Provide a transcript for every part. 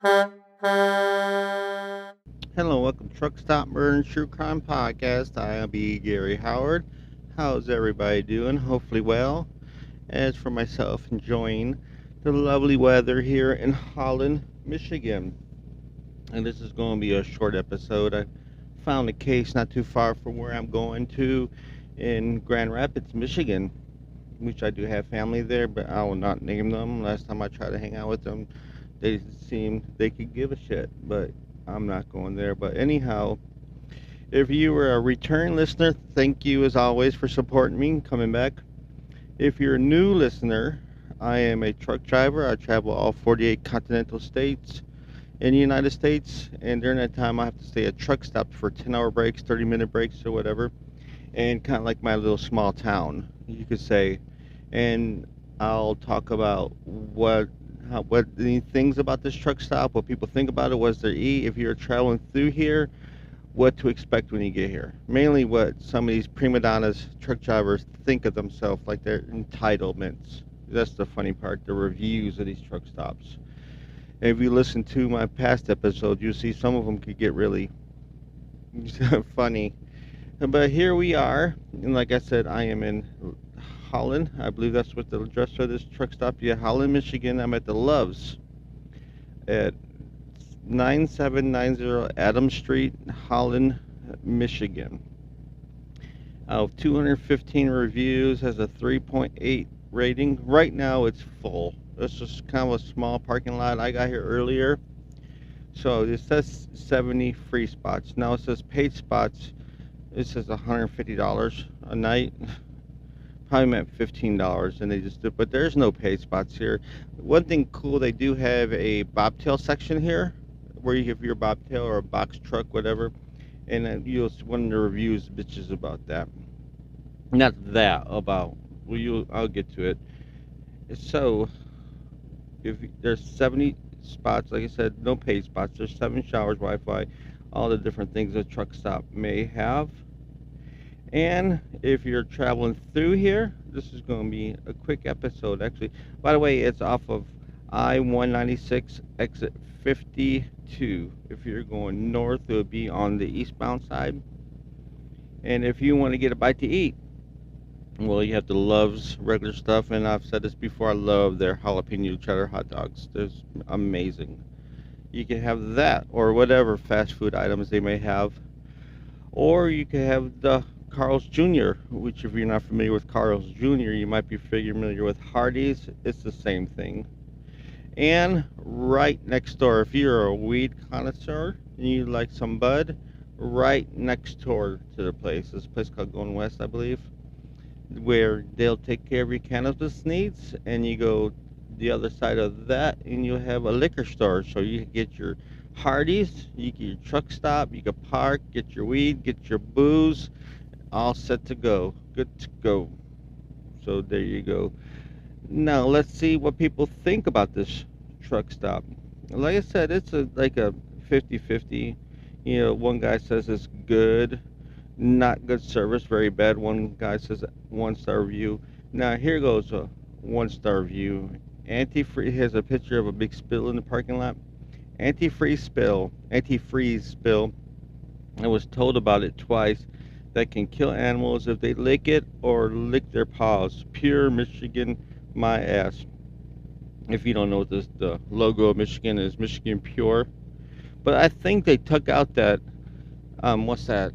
Hello, welcome to Truck Stop Murder and True Crime Podcast. I'll be Gary Howard. How's everybody doing? Hopefully well. As for myself, enjoying the lovely weather here in Holland, Michigan. And this is going to be a short episode. I found a case not too far from where I'm going to in Grand Rapids, Michigan, which I do have family there, but I will not name them. Last time I tried to hang out with them, they seemed they could give a shit, but I'm not going there. But anyhow, if you were a return listener, thank you as always for supporting me and coming back. If you're a new listener, I am a truck driver. I travel all 48 continental states in the United States, and during that time, I have to stay at truck stops for 10-hour breaks, 30-minute breaks, or whatever, and kind of like my little small town, you could say. And I'll talk about what the things about this truck stop, what people think about it, what's their if you're traveling through here, what to expect when you get here. Mainly what some of these prima donnas, truck drivers, think of themselves, like their entitlements. That's the funny part, the reviews of these truck stops. And if you listen to my past episodes, you'll see some of them could get really funny. But here we are, and like I said, I am in Holland. I believe that's what the address for this truck stop. Yeah, Holland, Michigan. I'm at the Loves at 9790 Adams Street, Holland, Michigan. Out of 215 reviews, has a 3.8 rating. Right now, it's full. It's just kind of a small parking lot. I got here earlier, so it says 70 free spots. Now it says paid spots. It says $150 a night. Probably meant $15, and they just did. But there's no paid spots here. One thing cool, they do have a bobtail section here, where you have your bobtail or a box truck, whatever. And you'll one of the reviews bitches about that. Not that about. Well, I'll get to it. So if there's 70 spots, like I said, no paid spots. There's 7 showers, Wi-Fi, all the different things a truck stop may have. And if you're traveling through here, this is going to be a quick episode. Actually, by the way, it's off of I-196 exit 52. If you're going north, it would be on the eastbound side. And if you want to get a bite to eat, well, you have the Love's regular stuff, and I've said this before, I love their jalapeno cheddar hot dogs. They're amazing. You can have that or whatever fast food items they may have. Or you can have the Carl's Jr., which if you're not familiar with Carl's Jr., you might be familiar with Hardee's. It's the same thing. And right next door, if you're a weed connoisseur and you like some bud, right next door to the place, this place called Going West, I believe, where they'll take care of your cannabis needs, and you go the other side of that and you'll have a liquor store, so you can get your Hardee's, you get your truck stop, you can park, get your weed, get your booze, all set to go, good to go. So there you go. Now let's see what people think about this truck stop. Like I said, it's like a 50-50. You know, one guy says it's good, not good service, very bad. One guy says 1-star review. Now here goes a 1-star review. Antifreeze has a picture of a big spill in the parking lot. Antifreeze spill. I was told about it twice. That can kill animals if they lick it or lick their paws. Pure Michigan, my ass. If you don't know what the logo of Michigan is, Michigan Pure. But I think they took out that, what's that?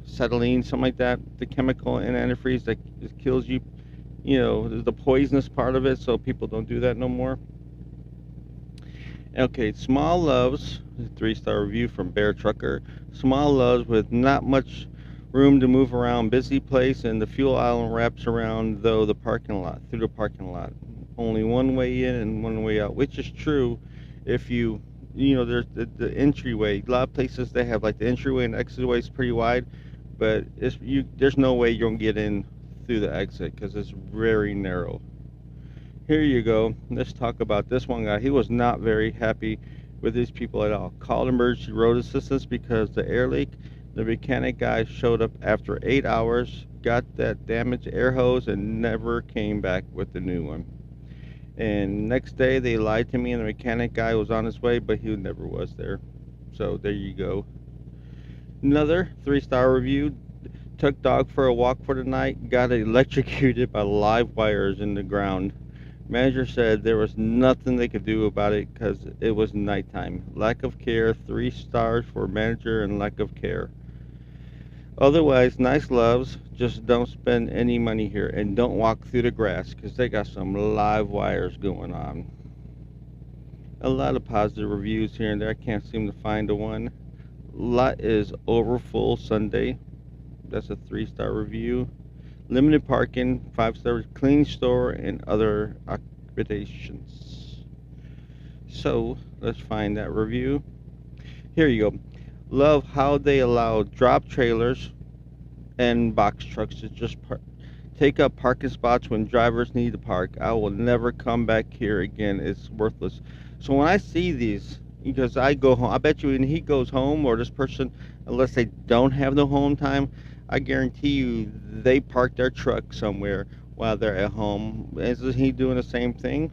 Acetylene, something like that. The chemical in antifreeze that kills you. You know, the poisonous part of it, so people don't do that no more. Okay, Small Loves, 3-star review from Bear Trucker. Small Loves with not much room to move around, busy place, and the fuel island wraps around through the parking lot. Only one way in and one way out, which is true. If there's the entryway. A lot of places they have like the entryway and exitway is pretty wide, but there's no way you're gonna get in through the exit because it's very narrow. Here you go. Let's talk about this one guy. He was not very happy with these people at all. Called emergency road assistance because the air leak. The mechanic guy showed up after 8 hours, got that damaged air hose, and never came back with the new one. And next day they lied to me, and the mechanic guy was on his way, but he never was there. So there you go. Another 3-star review. Took dog for a walk for the night, got electrocuted by live wires in the ground. Manager said there was nothing they could do about it because it was nighttime. Lack of care, 3 stars for manager and lack of care. Otherwise, nice loves, just don't spend any money here and don't walk through the grass because they got some live wires going on. A lot of positive reviews here and there. I can't seem to find the one. Lot is overfull Sunday. That's a 3-star review. Limited parking, 5 stars. Clean store and other accommodations. So let's find that review. Here you go. Love how they allow drop trailers and box trucks to just take up parking spots when drivers need to park. I will never come back here again. It's worthless. So when I see these, because I go home, I bet you when he goes home, or this person, unless they don't have the home time, I guarantee you they park their truck somewhere while they're at home. Isn't he doing the same thing?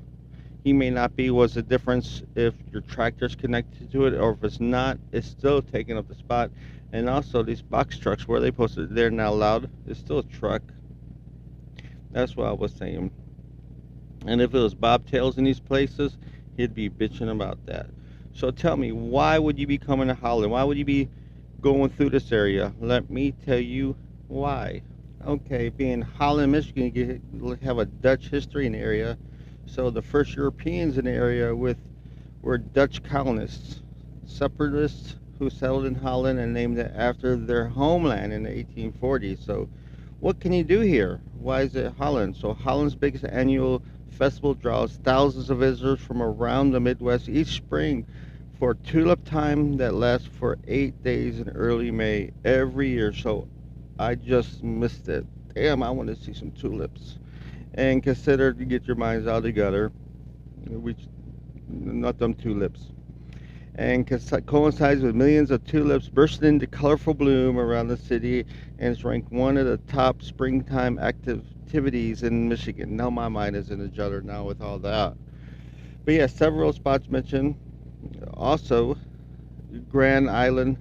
He may not be. What's the difference if your tractor's connected to it, or if it's not, it's still taking up the spot. And also these box trucks, where they posted they're not allowed, it's still a truck. That's what I was saying. And if it was bobtails in these places, he'd be bitching about that. So tell me, why would you be coming to Holland? Why would you be going through this area? Let me tell you why. Okay, being Holland, Michigan, you have a Dutch history in the area. So the first Europeans in the area were Dutch colonists, separatists who settled in Holland and named it after their homeland in the 1840s. So what can you do here? Why is it Holland? So Holland's biggest annual festival draws thousands of visitors from around the Midwest each spring for tulip time that lasts for 8 days in early May every year. So I just missed it. Damn, I want to see some tulips. And consider to get your minds all together, not them tulips. And coincides with millions of tulips bursting into colorful bloom around the city, and it's ranked one of the top springtime activities in Michigan. Now my mind is in a judder now with all that. But yeah, several spots mentioned. Also, Grand Island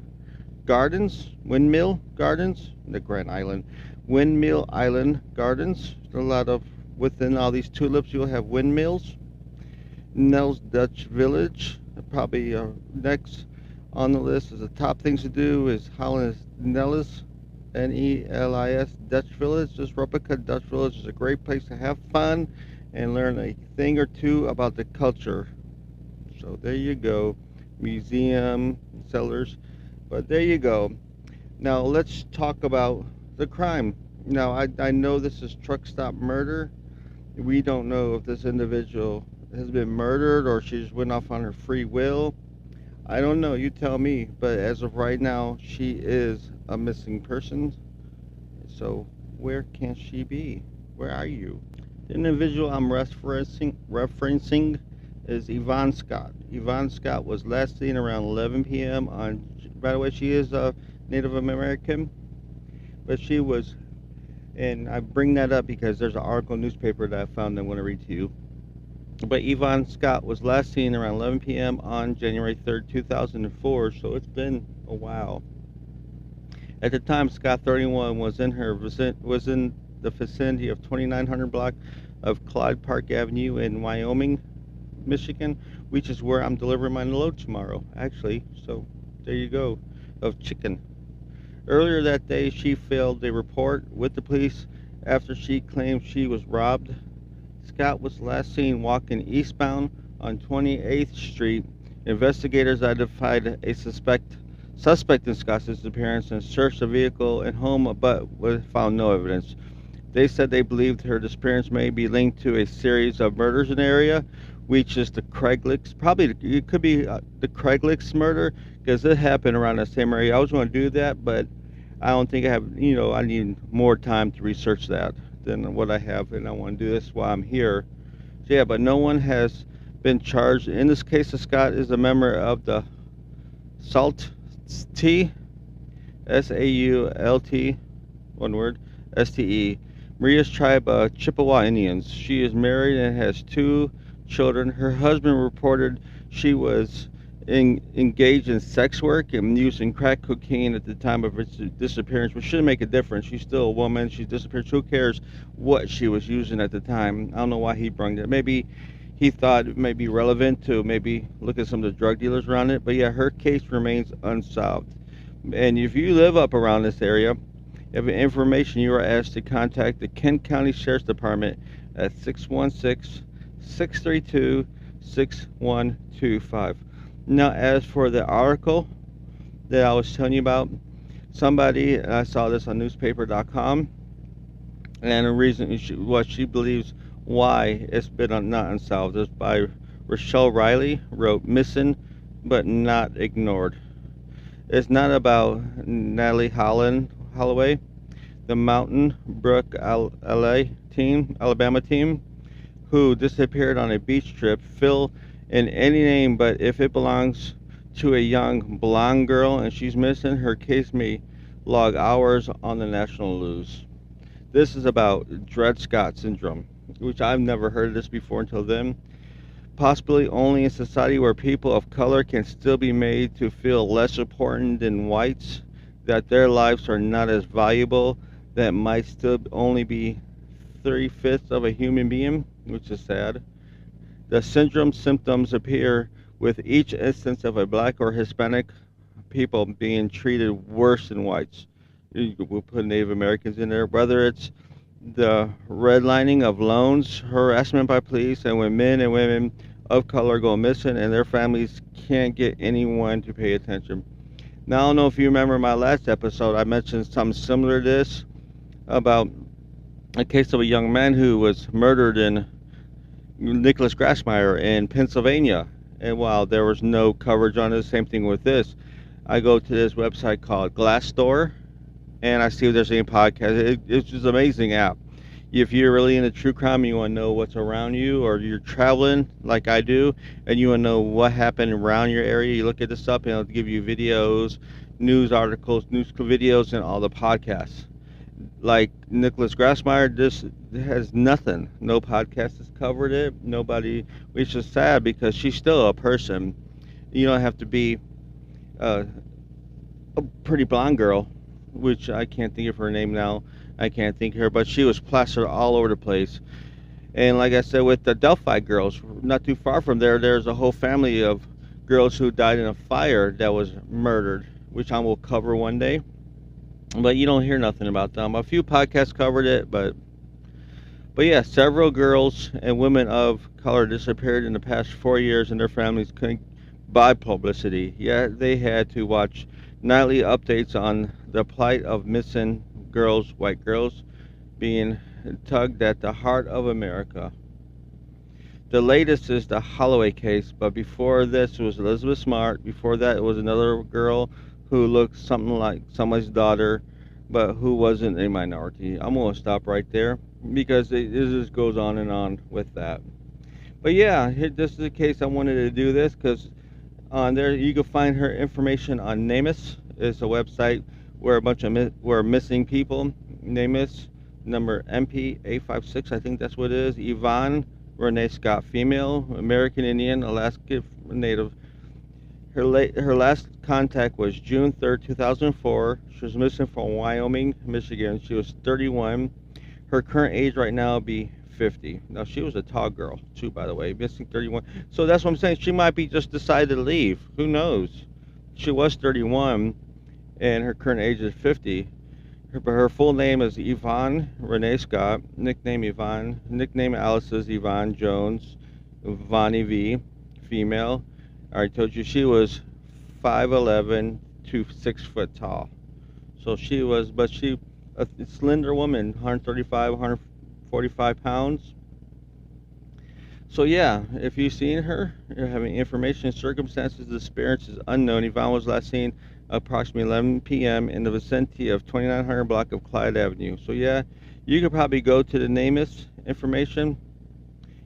Gardens, Windmill Gardens, the Grand Island, Windmill Island Gardens. A lot of, within all these tulips, you'll have windmills. Nels Dutch Village, probably next on the list is the top things to do is Holland's Nellis, Nelis Dutch Village. This replica Dutch Village is a great place to have fun and learn a thing or two about the culture. So there you go, museum, cellars, but there you go. Now let's talk about the crime. Now I know this is truck stop murder. We don't know if this individual has been murdered or she just went off on her free will. I don't know, you tell me, but as of right now she is a missing person. So where can she be? Where are you? The individual I'm referencing is Yvonne Scott. Yvonne Scott was last seen around 11 p.m. on, by the way, she is a Native American, but she was, and I bring that up because there's an article in the newspaper that I found I want to read to you. But Yvonne Scott was last seen around 11 p.m. on January 3rd, 2004, so it's been a while. At the time, Scott, 31, was in the vicinity of 2900 block of Clyde Park Avenue in Wyoming, Michigan, which is where I'm delivering my load tomorrow, actually. So there you go, of chicken. Earlier that day, she filed a report with the police after she claimed she was robbed. Scott was last seen walking eastbound on 28th Street. Investigators identified a suspect in Scott's disappearance and searched the vehicle and home, but found no evidence. They said they believed her disappearance may be linked to a series of murders in the area, which is the Craiglicks. Probably it could be the Craiglicks murder because it happened around the same area. I was going to do that, but I don't think I have. I need more time to research that than what I have, and I want to do this while I'm here. So yeah, but no one has been charged. In this case, Scott is a member of the SAULT, S-A-U-L-T, one word, S-T-E, Maria's tribe of Chippewa Indians. She is married and has 2 children. Her husband reported she was engaged in sex work and using crack cocaine at the time of her disappearance, which shouldn't make a difference. She's still a woman. She disappeared. Who cares what she was using at the time? I don't know why he brought that. Maybe he thought it may be relevant to maybe look at some of the drug dealers around it. But yeah, her case remains unsolved. And if you live up around this area, if you have information, you are asked to contact the Kent County Sheriff's Department at 616-632-6125. Now, as for the article that I was telling you about, somebody, I saw this on newspaper.com, and the reason what she believes why it's been not unsolved is by Rochelle Riley, wrote Missing But Not Ignored. It's not about Natalie Holloway, the Mountain Brook, Alabama team, who disappeared on a beach trip. Fill in any name, but if it belongs to a young blonde girl and she's missing, her case may log hours on the national news. This is about Dred Scott syndrome, which I've never heard of this before until then. Possibly only in society where people of color can still be made to feel less important than whites, that their lives are not as valuable, that might still only be 3/5 of a human being, which is sad. The syndrome symptoms appear with each instance of a black or Hispanic people being treated worse than whites. We'll put Native Americans in there, whether it's the redlining of loans, harassment by police, and when men and women of color go missing and their families can't get anyone to pay attention. Now, I don't know if you remember my last episode, I mentioned something similar to this about a case of a young man who was murdered in Nicholas Grassmeyer in Pennsylvania. And while there was no coverage on it, same thing with this. I go to this website called Glassdoor, and I see if there's any podcast. It's just an amazing app. If you're really into true crime and you want to know what's around you, or you're traveling like I do, and you want to know what happened around your area, you look at this up and it'll give you videos, news articles, news videos, and all the podcasts. Like Nicholas Grassmeyer, this has nothing. No podcast has covered it. Nobody, which is sad because she's still a person. You don't have to be a pretty blonde girl, which I can't think of her name now. I can't think of her, but she was plastered all over the place. And like I said, with the Delphi girls, not too far from there, there's a whole family of girls who died in a fire that was murdered, which I will cover one day. But you don't hear nothing about them. A few podcasts covered it, but yeah, several girls and women of color disappeared in the past 4 years, and their families couldn't buy publicity. Yeah, they had to watch nightly updates on the plight of missing girls, white girls, being tugged at the heart of America. The latest is the Holloway case, but before this was Elizabeth Smart. Before that, it was another girl who looked something like somebody's daughter, but who wasn't a minority. I'm going to stop right there because it just goes on and on with that. But yeah, this is the case I wanted to do this because on there you can find her information on NamUs. It's a website where a bunch of where missing people. NamUs number MP856, I think that's what it is. Yvonne Renee Scott, female, American Indian, Alaska Native. Her last contact was June 3rd, 2004. She was missing from Wyoming, Michigan. She was 31. Her current age right now would be 50. Now, she was a tall girl, too, by the way, missing 31. So that's what I'm saying. She might be just decided to leave. Who knows? She was 31, and her current age is 50. Her full name is Yvonne Renee Scott, nickname Yvonne, nickname Alice is Yvonne Jones, Vonnie V, female. I already told you she was 5'11" to 6 foot tall. So she was, but she a slender woman, 135, 145 pounds. So yeah, if you've seen her, you're having information, circumstances, disappearance is unknown. Yvonne was last seen approximately 11 p.m. in the vicinity of 2900 block of Clyde Avenue. So yeah, you could probably go to the NamUs information,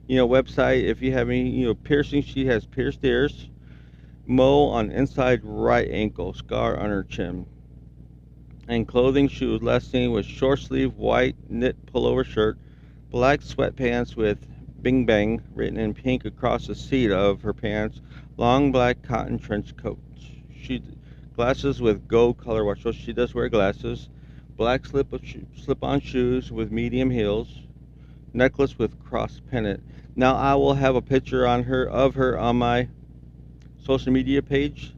website. If you have any, piercing, she has pierced ears, mole on inside right ankle, scar on her chin. And clothing, she was last seen with short sleeve white knit pullover shirt, black sweatpants with Bing Bang written in pink across the seat of her pants. Long black cotton trench coat. She glasses with gold color watch. So she does wear glasses. Black slip-on shoes with medium heels. Necklace with cross pendant. Now I will have a picture of her on my social media page.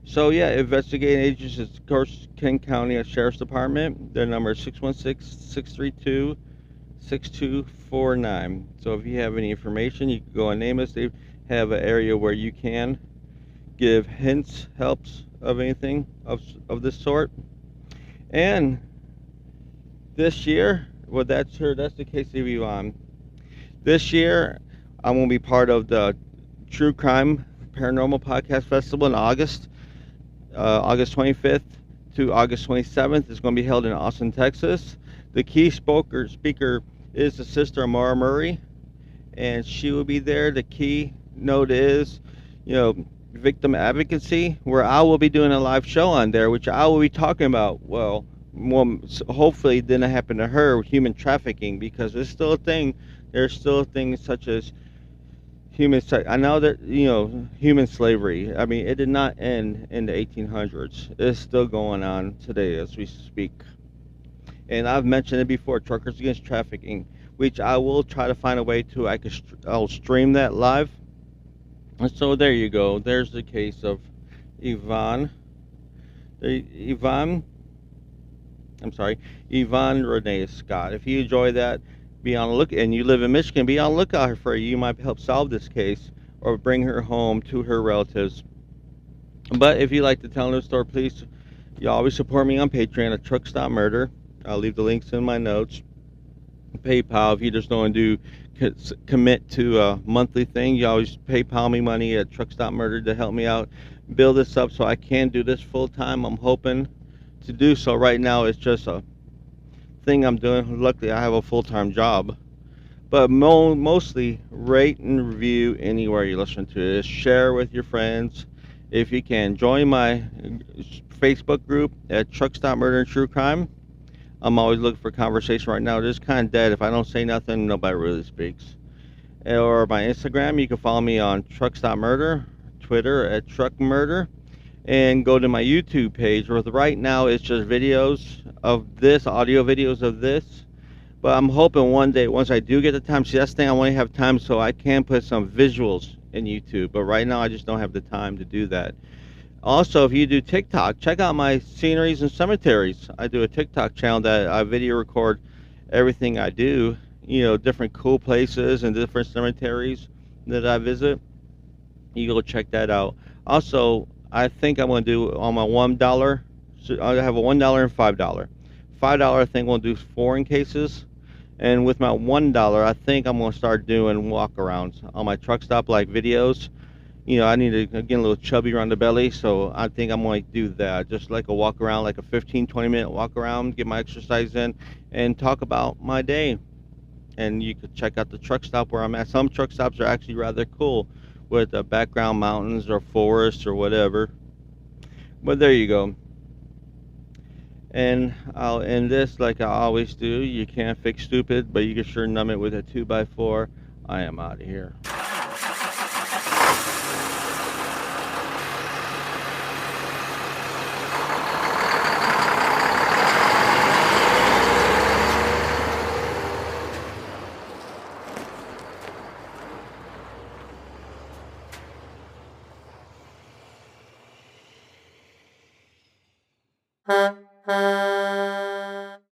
So yeah, investigating agents is of course Kent County Sheriff's Department. Their number is 616-632-6249. So if you have any information, you can go and name us. They have an area where you can give hints, helps of anything of this sort. And this year, well, that's the case of Yvonne. This year, I'm going to be part of the True Crime Paranormal Podcast Festival in August. August 25th to August 27th is going to be held in Austin, Texas. The key speaker is the sister Amara Murray, and she will be there. The key note is, victim advocacy, where I will be doing a live show on there, which I will be talking about, hopefully it didn't happen to her, human trafficking, because it's still a thing. There's still things such as I know that, human slavery. I mean, it did not end in the 1800s. It's still going on today as we speak. And I've mentioned it before, Truckers Against Trafficking, which I will try to find a way to, I'll stream that live. And so there you go. There's the case of Yvonne Renee Scott. If you enjoy that, be on the look, and you live in Michigan, be on the lookout for her. You might help solve this case or bring her home to her relatives. But if you like to tell the story, please, you always support me on Patreon at Truck Stop Murder. I'll leave the links in my notes. PayPal, if you just don't want to commit to a monthly thing, you always PayPal me money at Truck Stop Murder to help me out build this up so I can do this full time. I'm hoping to do so. Right now it's just a thing I'm doing. Luckily I have a full-time job, but mostly rate and review anywhere you listen to this. Share with your friends if you can. Join my Facebook group at Truck Stop Murder and True Crime. I'm always looking for conversation. Right now it is kind of dead. If I don't say nothing, nobody really speaks. Or my Instagram, you can follow me on Truck Stop Murder, Twitter at Truck Murder, and go to my YouTube page, where right now it's just videos of this, audio videos of this. But I'm hoping one day, once I do get the time, see, that's the thing, I want to have time so I can put some visuals in YouTube. But right now I just don't have the time to do that. Also, if you do TikTok, check out my sceneries and cemeteries. I do a TikTok channel that I video record everything I do, different cool places and different cemeteries that I visit. You go check that out. Also, I think I'm going to do on my $1. So I have a $1 and $5. $5, I think we'll do foreign cases. And with my $1, I think I'm going to start doing walk-arounds on my truck stop, like videos. I need to get a little chubby around the belly, so I think I'm going to do that. Just like a walk around, like a 15-20 minute walk around, get my exercise in, and talk about my day. And you could check out the truck stop where I'm at. Some truck stops are actually rather cool, with the background mountains or forests or whatever. But there you go. And I'll end this like I always do. You can't fix stupid, but you can sure numb it with a 2x4. I am out of here. Huh?